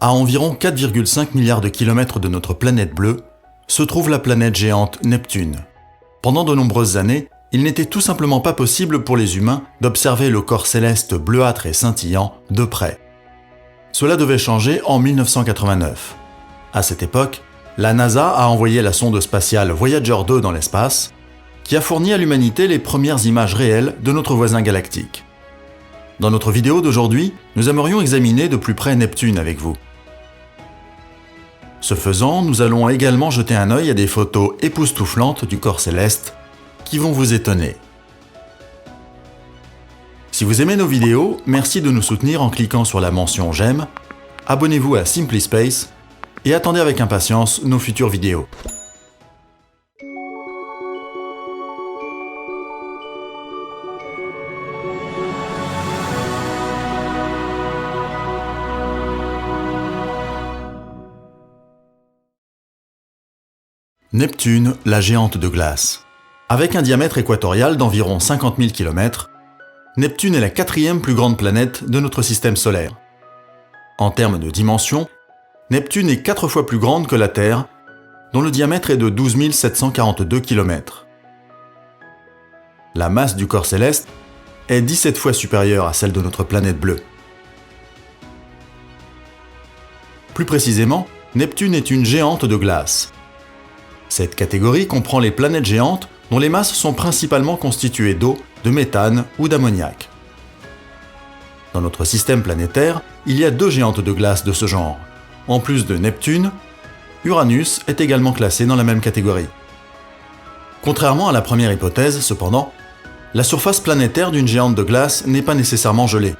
À environ 4,5 milliards de kilomètres de notre planète bleue, se trouve la planète géante Neptune. Pendant de nombreuses années, il n'était tout simplement pas possible pour les humains d'observer le corps céleste bleuâtre et scintillant de près. Cela devait changer en 1989. À cette époque, la NASA a envoyé la sonde spatiale Voyager 2 dans l'espace, qui a fourni à l'humanité les premières images réelles de notre voisin galactique. Dans notre vidéo d'aujourd'hui, nous aimerions examiner de plus près Neptune avec vous. Ce faisant, nous allons également jeter un œil à des photos époustouflantes du corps céleste qui vont vous étonner. Si vous aimez nos vidéos, merci de nous soutenir en cliquant sur la mention j'aime, abonnez-vous à Simply Space et attendez avec impatience nos futures vidéos. Neptune, la géante de glace. Avec un diamètre équatorial d'environ 50 000 km, Neptune est la 4e plus grande planète de notre système solaire. En termes de dimension, Neptune est 4 fois plus grande que la Terre, dont le diamètre est de 12 742 km. La masse du corps céleste est 17 fois supérieure à celle de notre planète bleue. Plus précisément, Neptune est une géante de glace. Cette catégorie comprend les planètes géantes dont les masses sont principalement constituées d'eau, de méthane ou d'ammoniac. Dans notre système planétaire, il y a 2 géantes de glace de ce genre. En plus de Neptune, Uranus est également classé dans la même catégorie. Contrairement à la première hypothèse, cependant, la surface planétaire d'une géante de glace n'est pas nécessairement gelée.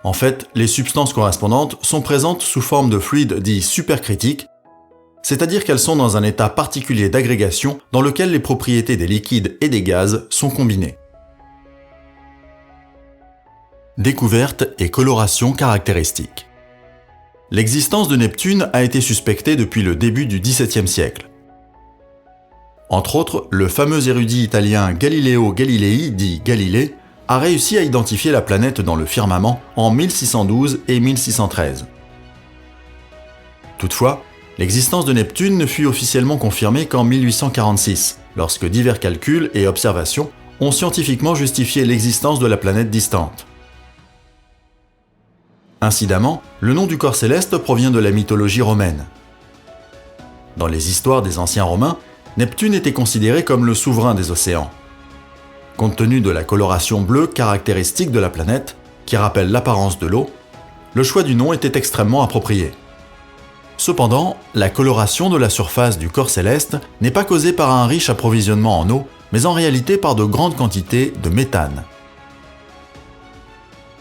En fait, les substances correspondantes sont présentes sous forme de fluides dits supercritiques, c'est-à-dire qu'elles sont dans un état particulier d'agrégation dans lequel les propriétés des liquides et des gaz sont combinées. Découverte et coloration caractéristiques. L'existence de Neptune a été suspectée depuis le début du XVIIe siècle. Entre autres, le fameux érudit italien Galileo Galilei, dit Galilée, a réussi à identifier la planète dans le firmament en 1612 et 1613. Toutefois, l'existence de Neptune ne fut officiellement confirmée qu'en 1846, lorsque divers calculs et observations ont scientifiquement justifié l'existence de la planète distante. Incidemment, le nom du corps céleste provient de la mythologie romaine. Dans les histoires des anciens Romains, Neptune était considéré comme le souverain des océans. Compte tenu de la coloration bleue caractéristique de la planète, qui rappelle l'apparence de l'eau, le choix du nom était extrêmement approprié. Cependant, la coloration de la surface du corps céleste n'est pas causée par un riche approvisionnement en eau, mais en réalité par de grandes quantités de méthane.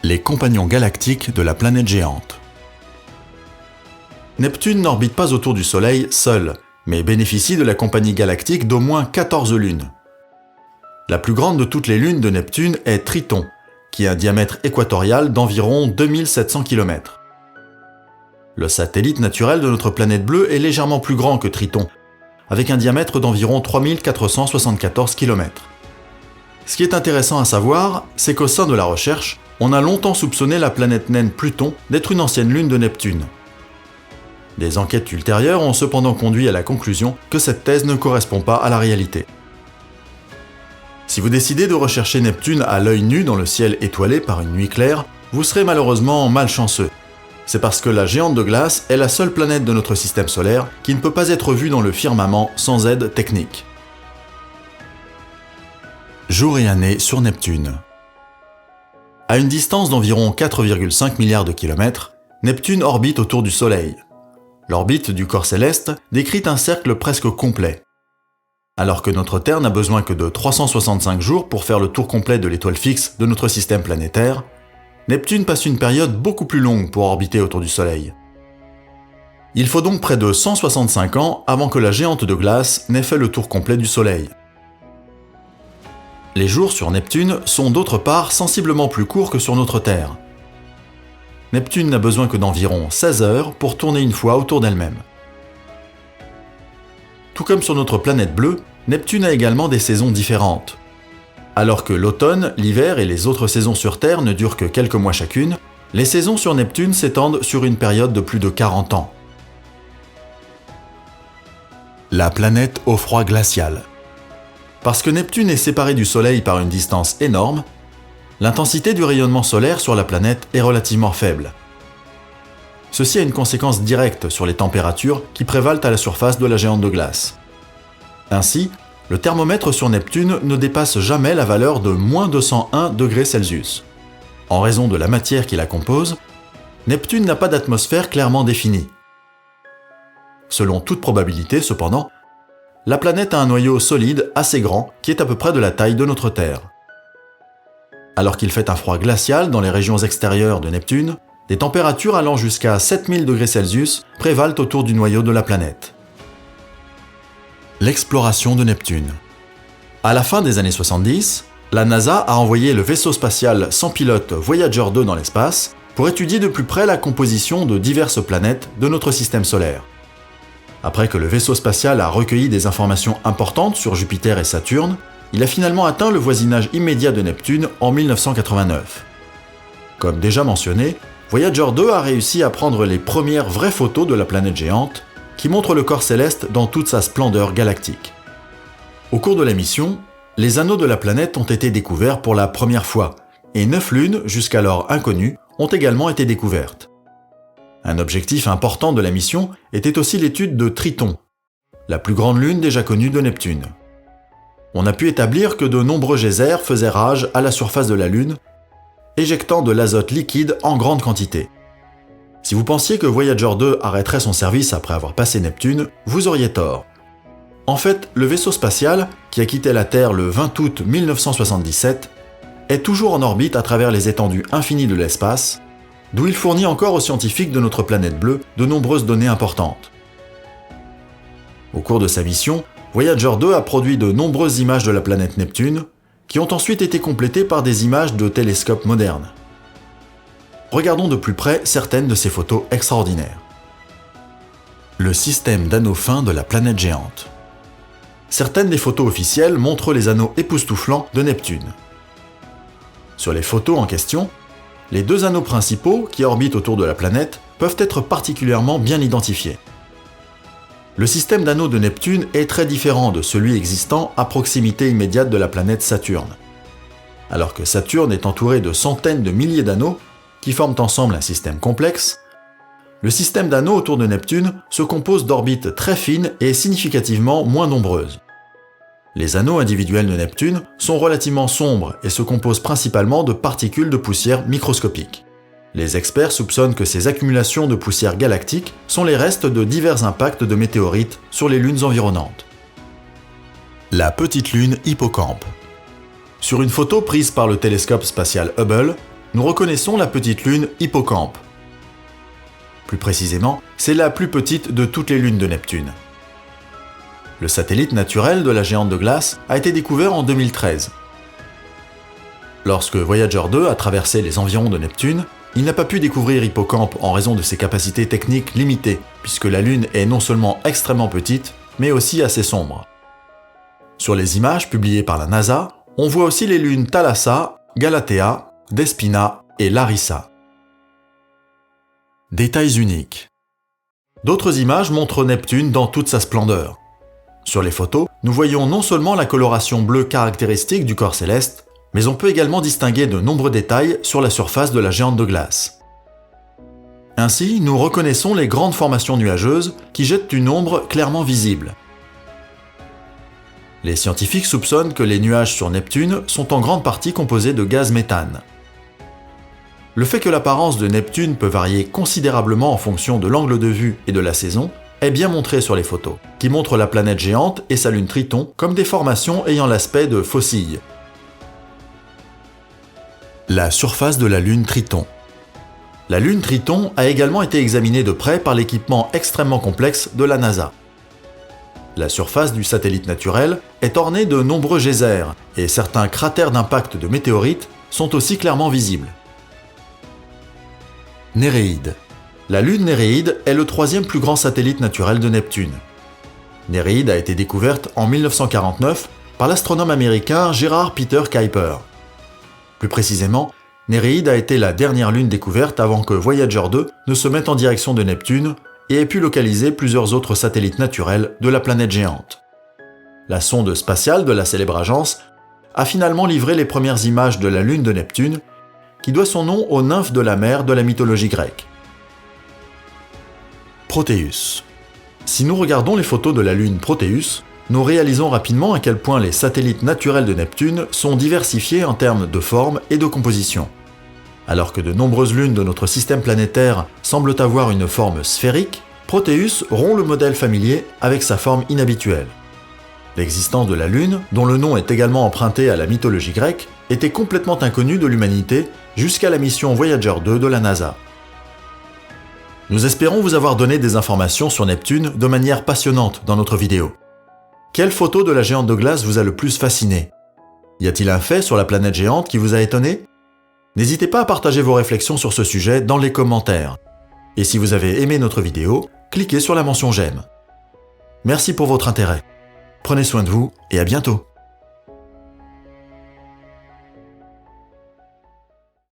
Les compagnons galactiques de la planète géante. Neptune n'orbite pas autour du Soleil seul, mais bénéficie de la compagnie galactique d'au moins 14 lunes. La plus grande de toutes les lunes de Neptune est Triton, qui a un diamètre équatorial d'environ 2700 km. Le satellite naturel de notre planète bleue est légèrement plus grand que Triton, avec un diamètre d'environ 3474 km. Ce qui est intéressant à savoir, c'est qu'au sein de la recherche, on a longtemps soupçonné la planète naine Pluton d'être une ancienne lune de Neptune. Des enquêtes ultérieures ont cependant conduit à la conclusion que cette thèse ne correspond pas à la réalité. Si vous décidez de rechercher Neptune à l'œil nu dans le ciel étoilé par une nuit claire, vous serez malheureusement malchanceux. C'est parce que la géante de glace est la seule planète de notre système solaire qui ne peut pas être vue dans le firmament sans aide technique. Jour et année sur Neptune. À une distance d'environ 4,5 milliards de kilomètres, Neptune orbite autour du Soleil. L'orbite du corps céleste décrit un cercle presque complet. Alors que notre Terre n'a besoin que de 365 jours pour faire le tour complet de l'étoile fixe de notre système planétaire, Neptune passe une période beaucoup plus longue pour orbiter autour du Soleil. Il faut donc près de 165 ans avant que la géante de glace n'ait fait le tour complet du Soleil. Les jours sur Neptune sont d'autre part sensiblement plus courts que sur notre Terre. Neptune n'a besoin que d'environ 16 heures pour tourner une fois autour d'elle-même. Tout comme sur notre planète bleue, Neptune a également des saisons différentes. Alors que l'automne, l'hiver et les autres saisons sur Terre ne durent que quelques mois chacune, Les saisons sur Neptune s'étendent sur une période de plus de 40 ans. La planète au froid glacial. Parce que Neptune est séparé du Soleil par une distance énorme, l'intensité du rayonnement solaire sur la planète est relativement faible. Ceci a une conséquence directe sur les températures qui prévalent à la surface de la géante de glace. Ainsi, le thermomètre sur Neptune ne dépasse jamais la valeur de moins 201 degrés Celsius. En raison de la matière qui la compose, Neptune n'a pas d'atmosphère clairement définie. Selon toute probabilité, cependant, la planète a un noyau solide assez grand qui est à peu près de la taille de notre Terre. Alors qu'il fait un froid glacial dans les régions extérieures de Neptune, des températures allant jusqu'à 7000 degrés Celsius prévalent autour du noyau de la planète. L'exploration de Neptune. À la fin des années 70, la NASA a envoyé le vaisseau spatial sans pilote Voyager 2 dans l'espace pour étudier de plus près la composition de diverses planètes de notre système solaire. Après que le vaisseau spatial a recueilli des informations importantes sur Jupiter et Saturne, il a finalement atteint le voisinage immédiat de Neptune en 1989. Comme déjà mentionné, Voyager 2 a réussi à prendre les premières vraies photos de la planète géante, qui montre le corps céleste dans toute sa splendeur galactique. Au cours de la mission, les anneaux de la planète ont été découverts pour la première fois, et 9 lunes, jusqu'alors inconnues, ont également été découvertes. Un objectif important de la mission était aussi l'étude de Triton, la plus grande lune déjà connue de Neptune. On a pu établir que de nombreux geysers faisaient rage à la surface de la Lune, éjectant de l'azote liquide en grande quantité. Si vous pensiez que Voyager 2 arrêterait son service après avoir passé Neptune, vous auriez tort. En fait, le vaisseau spatial, qui a quitté la Terre le 20 août 1977, est toujours en orbite à travers les étendues infinies de l'espace, d'où il fournit encore aux scientifiques de notre planète bleue de nombreuses données importantes. Au cours de sa mission, Voyager 2 a produit de nombreuses images de la planète Neptune, qui ont ensuite été complétées par des images de télescopes modernes. Regardons de plus près certaines de ces photos extraordinaires. Le système d'anneaux fins de la planète géante. Certaines des photos officielles montrent les anneaux époustouflants de Neptune. Sur les photos en question, les 2 anneaux principaux qui orbitent autour de la planète peuvent être particulièrement bien identifiés. Le système d'anneaux de Neptune est très différent de celui existant à proximité immédiate de la planète Saturne. Alors que Saturne est entouré de centaines de milliers d'anneaux, qui forment ensemble un système complexe, le système d'anneaux autour de Neptune se compose d'orbites très fines et significativement moins nombreuses. Les anneaux individuels de Neptune sont relativement sombres et se composent principalement de particules de poussière microscopiques. Les experts soupçonnent que ces accumulations de poussière galactique sont les restes de divers impacts de météorites sur les lunes environnantes. La petite lune Hippocampe. Sur une photo prise par le télescope spatial Hubble, nous reconnaissons la petite lune Hippocampe. Plus précisément, c'est la plus petite de toutes les lunes de Neptune. Le satellite naturel de la géante de glace a été découvert en 2013. Lorsque Voyager 2 a traversé les environs de Neptune, il n'a pas pu découvrir Hippocampe en raison de ses capacités techniques limitées, puisque la Lune est non seulement extrêmement petite, mais aussi assez sombre. Sur les images publiées par la NASA, on voit aussi les lunes Thalassa, Galatea, Despina et Larissa. Détails uniques. D'autres images montrent Neptune dans toute sa splendeur. Sur les photos, nous voyons non seulement la coloration bleue caractéristique du corps céleste, mais on peut également distinguer de nombreux détails sur la surface de la géante de glace. Ainsi, nous reconnaissons les grandes formations nuageuses qui jettent une ombre clairement visible. Les scientifiques soupçonnent que les nuages sur Neptune sont en grande partie composés de gaz méthane. Le fait que l'apparence de Neptune peut varier considérablement en fonction de l'angle de vue et de la saison est bien montré sur les photos, qui montrent la planète géante et sa lune Triton comme des formations ayant l'aspect de fossiles. La surface de la lune Triton. La lune Triton a également été examinée de près par l'équipement extrêmement complexe de la NASA. La surface du satellite naturel est ornée de nombreux geysers et certains cratères d'impact de météorites sont aussi clairement visibles. Néréide. La lune Néréide est le 3e plus grand satellite naturel de Neptune. Néréide a été découverte en 1949 par l'astronome américain Gerard Peter Kuiper. Plus précisément, Néréide a été la dernière lune découverte avant que Voyager 2 ne se mette en direction de Neptune et ait pu localiser plusieurs autres satellites naturels de la planète géante. La sonde spatiale de la célèbre agence a finalement livré les premières images de la lune de Neptune, qui doit son nom aux nymphes de la mer de la mythologie grecque. Proteus. Si nous regardons les photos de la lune Proteus, nous réalisons rapidement à quel point les satellites naturels de Neptune sont diversifiés en termes de forme et de composition. Alors que de nombreuses lunes de notre système planétaire semblent avoir une forme sphérique, Proteus rompt le modèle familier avec sa forme inhabituelle. L'existence de la Lune, dont le nom est également emprunté à la mythologie grecque, était complètement inconnue de l'humanité jusqu'à la mission Voyager 2 de la NASA. Nous espérons vous avoir donné des informations sur Neptune de manière passionnante dans notre vidéo. Quelle photo de la géante de glace vous a le plus fasciné? Y a-t-il un fait sur la planète géante qui vous a étonné? N'hésitez pas à partager vos réflexions sur ce sujet dans les commentaires. Et si vous avez aimé notre vidéo, cliquez sur la mention j'aime. Merci pour votre intérêt. Prenez soin de vous et à bientôt.